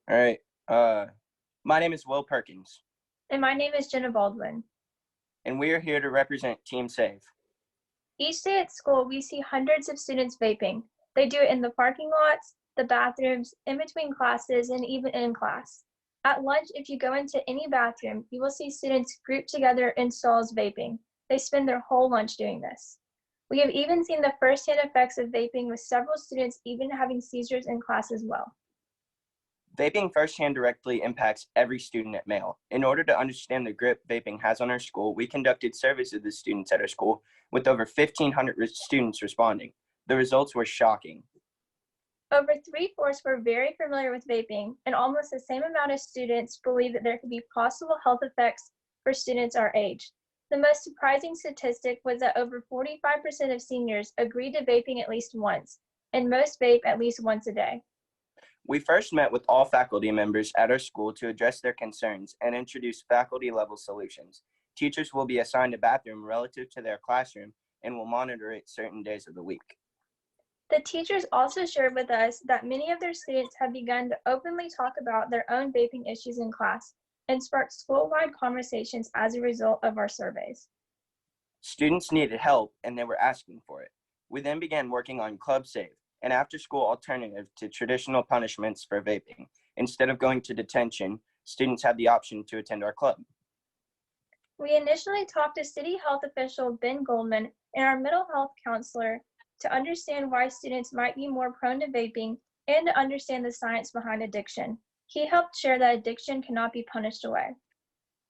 All right. My name is Will Perkins, And my name is Jenna Baldwin. and we are here to represent Team Save. Each day at school, we see hundreds of students vaping. They do it in the parking lots, the bathrooms, in between classes, and even in class. At lunch, if you go into any bathroom, you will see students grouped together in stalls vaping. They spend their whole lunch doing this. We have even seen the firsthand effects of vaping, with several students even having seizures in class as well. Vaping firsthand directly impacts every student at Mail. In order to understand the grip vaping has on our school, we conducted surveys of the students at our school with over 1,500 students responding. The results were shocking. Over 3/4 were very familiar with vaping, and almost the same amount of students believe that there could be possible health effects for students our age. The most surprising statistic was that over 45% of seniors agreed to vaping at least once, and most vape at least once a day. We first met with all faculty members at our school to address their concerns and introduce faculty-level solutions. Teachers will be assigned a bathroom relative to their classroom and will monitor it certain days of the week. The teachers also shared with us that many of their students have begun to openly talk about their own vaping issues in class and sparked school-wide conversations as a result of our surveys. Students needed help and they were asking for it. We then began working on Club Save, an after-school alternative to traditional punishments for vaping. Instead of going to detention, students had the option to attend our club. We initially talked to City Health official Ben Goldman and our mental health counselor to understand why students might be more prone to vaping and to understand the science behind addiction. He helped share that addiction cannot be punished away.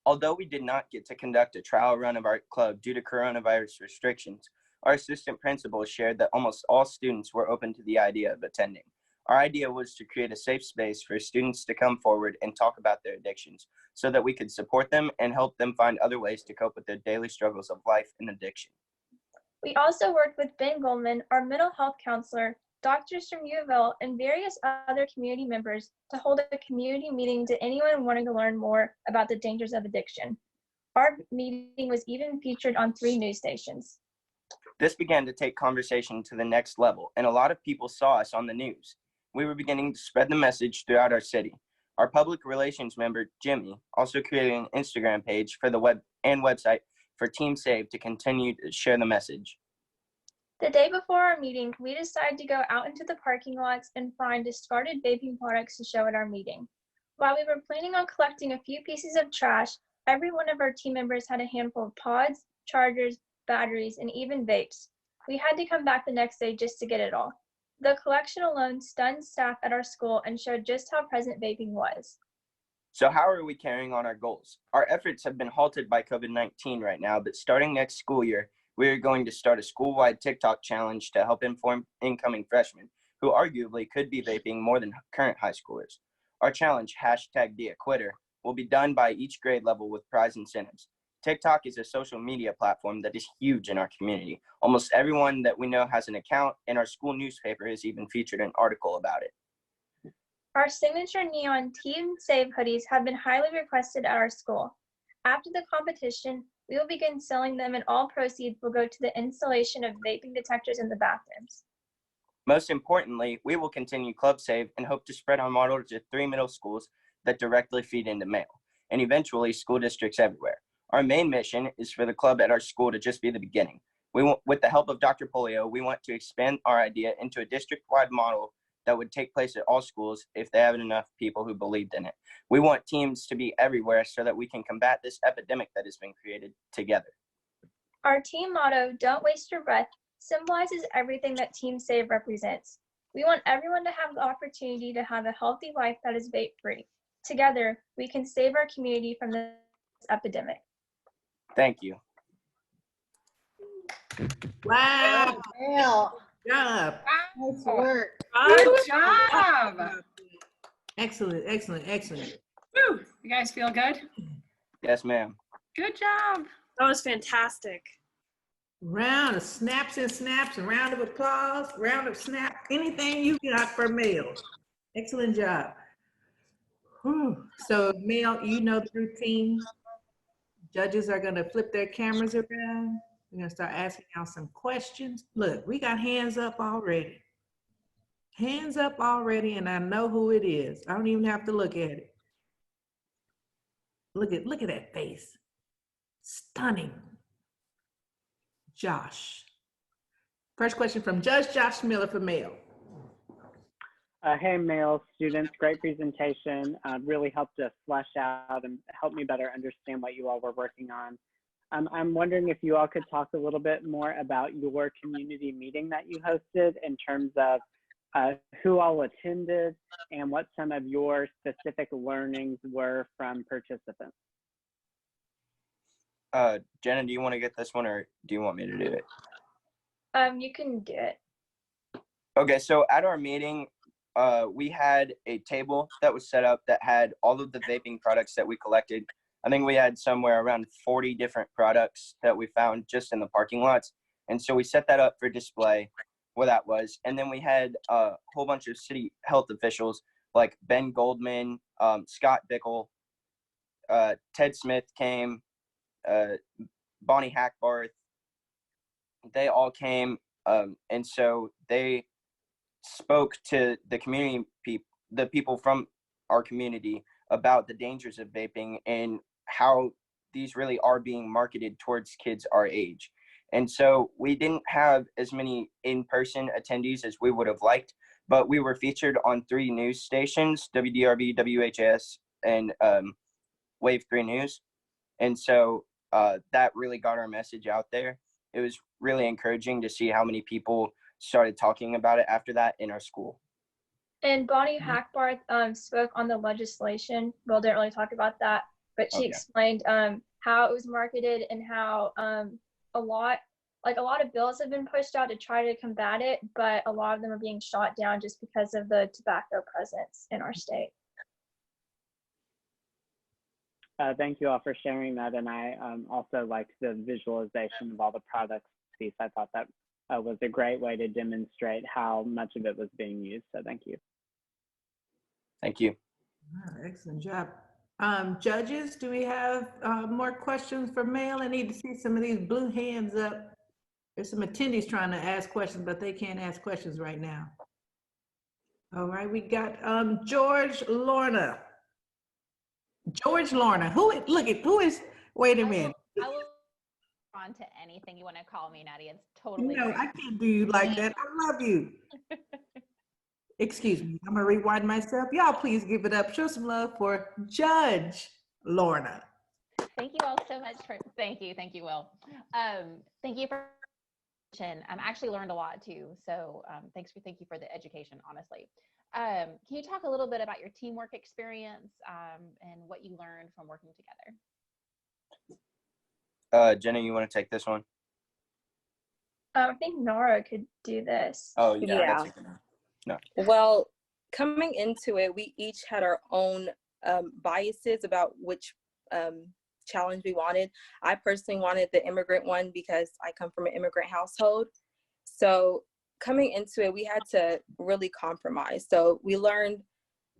Although we did not get to conduct a trial run of our club due to coronavirus restrictions, our assistant principal shared that almost all students were open to the idea of attending. Our idea was to create a safe space for students to come forward and talk about their addictions so that we could support them and help them find other ways to cope with their daily struggles of life and addiction. We also worked with Ben Goldman, our mental health counselor, doctors from Louisville, and various other community members to hold a community meeting to anyone wanting to learn more about the dangers of addiction. Our meeting was even featured on 3 news stations. This began to take conversation to the next level, and a lot of people saw us on the news. We were beginning to spread the message throughout our city. Our public relations member, Jimmy, also created an Instagram page for the website for Team Save to continue to share the message. The day before our meeting, we decided to go out into the parking lots and find discarded vaping products to show at our meeting. While we were planning on collecting a few pieces of trash, every one of our team members had a handful of pods, chargers, batteries, and even vapes. We had to come back the next day just to get it all. The collection alone stunned staff at our school and showed just how present vaping was. So how are we carrying on our goals? Our efforts have been halted by COVID-19 right now, but starting next school year, we are going to start a school-wide TikTok challenge to help inform incoming freshmen who arguably could be vaping more than current high schoolers. Our challenge, #BeAQuitter, will be done by each grade level with prize incentives. TikTok is a social media platform that is huge in our community. Almost everyone that we know has an account, and our school newspaper has even featured an article about it. Our signature neon Team Save hoodies have been highly requested at our school. After the competition, we will begin selling them, and all proceeds will go to the installation of vaping detectors in the bathrooms. Most importantly, we will continue Club Save and hope to spread our model to 3 middle schools that directly feed into Mail, and eventually school districts everywhere. Our main mission is for the club at our school to just be the beginning. With the help of Dr. Polio, we want to expand our idea into a district-wide model that would take place at all schools if they have enough people who believed in it. We want teams to be everywhere so that we can combat this epidemic that has been created together. Our team motto, "Don't waste your breath," symbolizes everything that Team Save represents. We want everyone to have the opportunity to have a healthy life that is vape-free. Together, we can save our community from this epidemic. Thank you. Wow. Well, Good job. nice work. Good job. Excellent, excellent, excellent. Woo. You guys feel good? Yes, ma'am. Good job. That was fantastic. Round of snaps and snaps, a round of applause, round of snap, anything you got for Mel. Excellent job. Whew. So Mel, you know the routine. Judges are gonna flip their cameras around. We're gonna start asking y'all some questions. Look, we got hands up already. Hands up already, and I know who it is. I don't even have to look at it. Look at that face. Stunning. Josh. First question from Judge Josh Miller for Mail. Hey, male students, great presentation. Really helped us flesh out and help me better understand what you all were working on. I'm wondering if you all could talk a little bit more about your community meeting that you hosted in terms of who all attended and what some of your specific learnings were from participants. Jenna, do you want to get this one or do you want me to do it? You can do it. Okay, so at our meeting, we had a table that was set up that had all of the vaping products that we collected. I think we had somewhere around 40 different products that we found just in the parking lots. And so we set that up for display, where that was. And then we had a whole bunch of city health officials like Ben Goldman, Scott Bickle, Ted Smith came, Bonnie Hackbarth. They all came, and so they spoke to the community the people from our community about the dangers of vaping and how these really are being marketed towards kids our age. And so we didn't have as many in-person attendees as we would have liked, but we were featured on 3 news stations, WDRB, WHS, and Wave 3 News. And so that really got our message out there. It was really encouraging to see how many people started talking about it after that in our school. And Bonnie Hackbarth spoke on the legislation. Well, didn't really talk about that, but she explained how it was marketed and how a lot of bills have been pushed out to try to combat it, but a lot of them are being shot down just because of the tobacco presence in our state. Thank you all for sharing that. And I also liked the visualization of all the products piece. I thought that was a great way to demonstrate how much of it was being used. So thank you. Thank you. Excellent job. Judges, do we have more questions for Mail? I need to see some of these blue hands up. There's some attendees trying to ask questions, but they can't ask questions right now. All right, we got George Lorna. George Lorna, who is, wait a minute. I will respond to anything you want to call me, Nadia. It's totally No, great. I can't do you like that. I love you. Excuse me, I'm gonna rewind myself. Y'all please give it up. Show some love for Judge Lorna. Thank you all so much for, thank you, Will. Thank you for, I actually learned a lot too. So thank you for the education, honestly. Can you talk a little bit about your teamwork experience and what you learned from working together? Jenna, you want to take this one? I think Nora could do this. Oh, yeah. Yeah. That's no. Well, coming into it, we each had our own biases about which challenge we wanted. I personally wanted the immigrant one because I come from an immigrant household. So coming into it, we had to really compromise. So we learned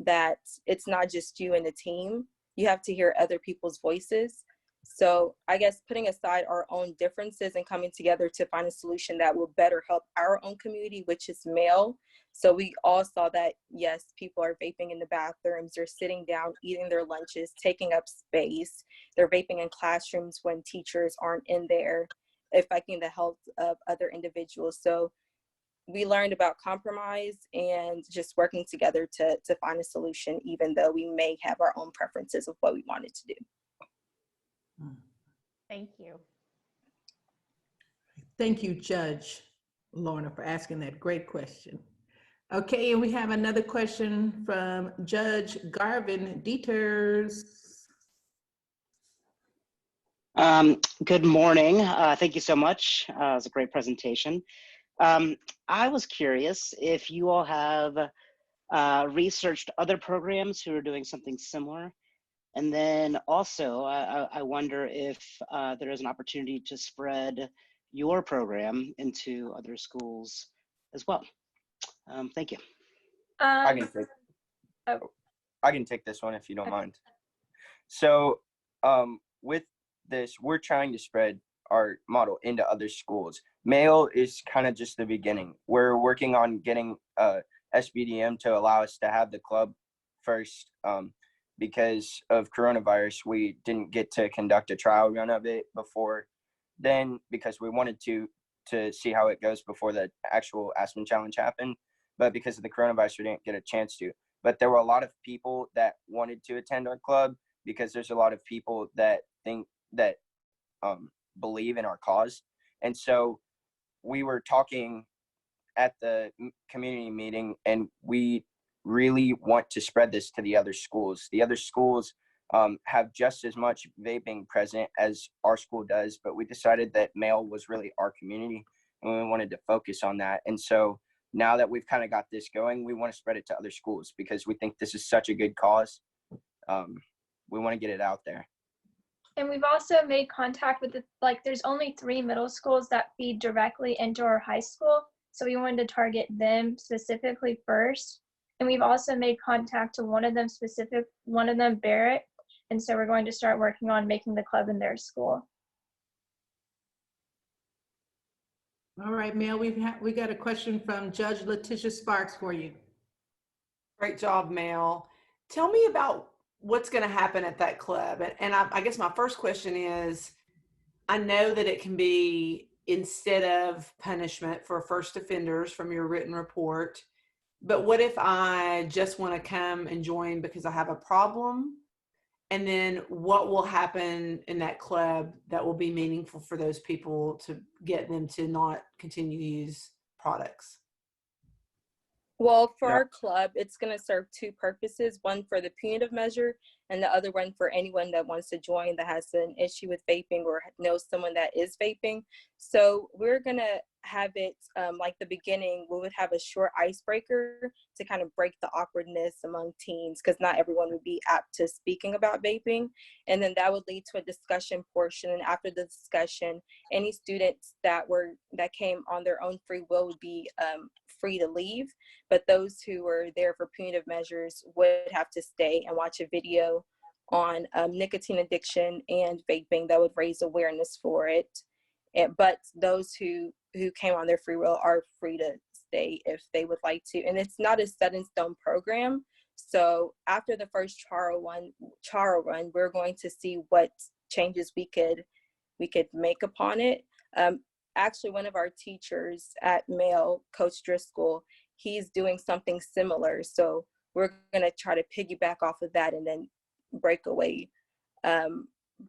that it's not just you and the team. You have to hear other people's voices. So I guess putting aside our own differences and coming together to find a solution that will better help our own community, which is male. So we all saw that, yes, people are vaping in the bathrooms, they're sitting down, eating their lunches, taking up space. They're vaping in classrooms when teachers aren't in there, affecting the health of other individuals. So we learned about compromise and just working together to find a solution, even though we may have our own preferences of what we wanted to do. Thank you. Thank you, Judge Lorna, for asking that great question. Okay, and we have another question from Judge Garvin Dieters. Good morning. Thank you so much. It was a great presentation. I was curious if you all have researched other programs who are doing something similar. And then also, I wonder if there is an opportunity to spread your program into other schools as well. Thank you. I can take this one if you don't mind. So with this, we're trying to spread our model into other schools. Mail is kind of just the beginning. We're working on getting SBDM to allow us to have the club first. Because of coronavirus, we didn't get to conduct a trial run of it before then because we wanted to see how it goes before the actual Aspen Challenge happened. But because of the coronavirus, we didn't get a chance to. But there were a lot of people that wanted to attend our club because there's a lot of people that believe in our cause. And so we were talking at the community meeting, and we really want to spread this to the other schools. The other schools have just as much vaping present as our school does, but we decided that Male was really our community and we wanted to focus on that. And so now that we've kind of got this going, we want to spread it to other schools because we think this is such a good cause. We want to get it out there. And we've also made contact with there's only 3 middle schools that feed directly into our high school. So we wanted to target them specifically first. And we've also made contact to one of them, Barrett. And so we're going to start working on making the club in their school. All right, Mel, we got a question from Judge Letitia Sparks for you. Great job, Mel. Tell me about what's going to happen at that club. And I guess my first question is, I know that it can be instead of punishment for first offenders from your written report, but what if I just want to come and join because I have a problem? And then what will happen in that club that will be meaningful for those people to get them to not continue to use products? Well, for our club, it's going to serve 2 purposes, one for the punitive measure and the other one for anyone that wants to join that has an issue with vaping or knows someone that is vaping. So we're going to have it like the beginning, we would have a short icebreaker to kind of break the awkwardness among teens because not everyone would be apt to speaking about vaping. And then that would lead to a discussion portion. And after the discussion, any students that came on their own free will would be free to leave. But those who were there for punitive measures would have to stay and watch a video on nicotine addiction and vaping that would raise awareness for it. But those who came on their free will are free to stay if they would like to. And it's not a set in stone program. So after the first trial run, we're going to see what changes we could make upon it. Actually, one of our teachers at Male, Coach Driscoll, he's doing something similar. So we're going to try to piggyback off of that and then break away.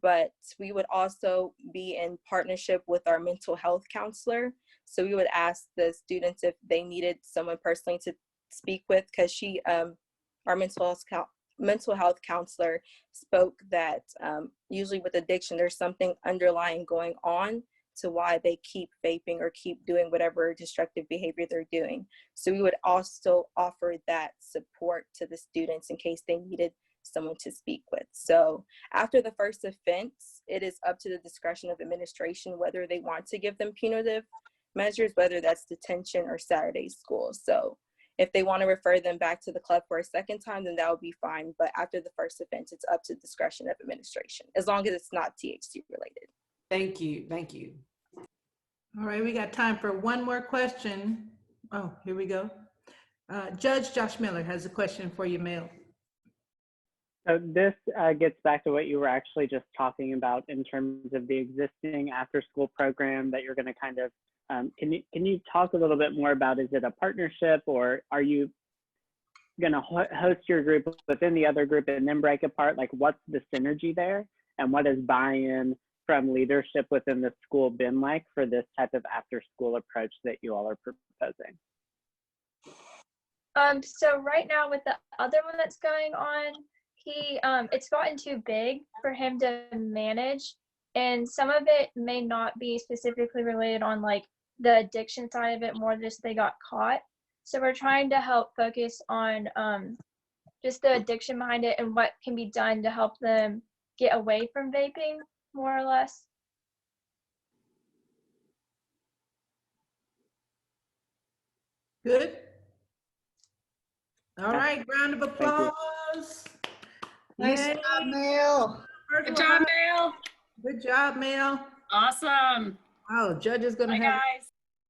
But we would also be in partnership with our mental health counselor. So we would ask the students if they needed someone personally to speak with, because our mental health counselor spoke that usually with addiction, there's something underlying going on to why they keep vaping or keep doing whatever destructive behavior they're doing. So we would also offer that support to the students in case they needed someone to speak with. So after the first offense, it is up to the discretion of administration whether they want to give them punitive measures, whether that's detention or Saturday school. So if they want to refer them back to the club for a second time, then that would be fine. But after the first offense, it's up to discretion of administration, as long as it's not THC related. Thank you. Thank you. All right, we got time for one more question. Oh, here we go. Judge Josh Miller has a question for you, Mel. So this gets back to what you were actually just talking about in terms of the existing after-school program that you're going to kind of, can you talk a little bit more about, is it a partnership, or are you going to host your group within the other group and then break apart? Like, what's the synergy there, and what has buy-in from leadership within the school been like for this type of after-school approach that you all are proposing? So right now with the other one that's going on, it's gotten too big for him to manage, and some of it may not be specifically related on like the addiction side of it, more just they got caught. So we're trying to help focus on just the addiction behind it and what can be done to help them get away from vaping, more or less. Good. All right, round of applause. Nice job, Mel. Good job, Mel. Good job, Mel. Awesome. Oh, judge is gonna Bye, have guys.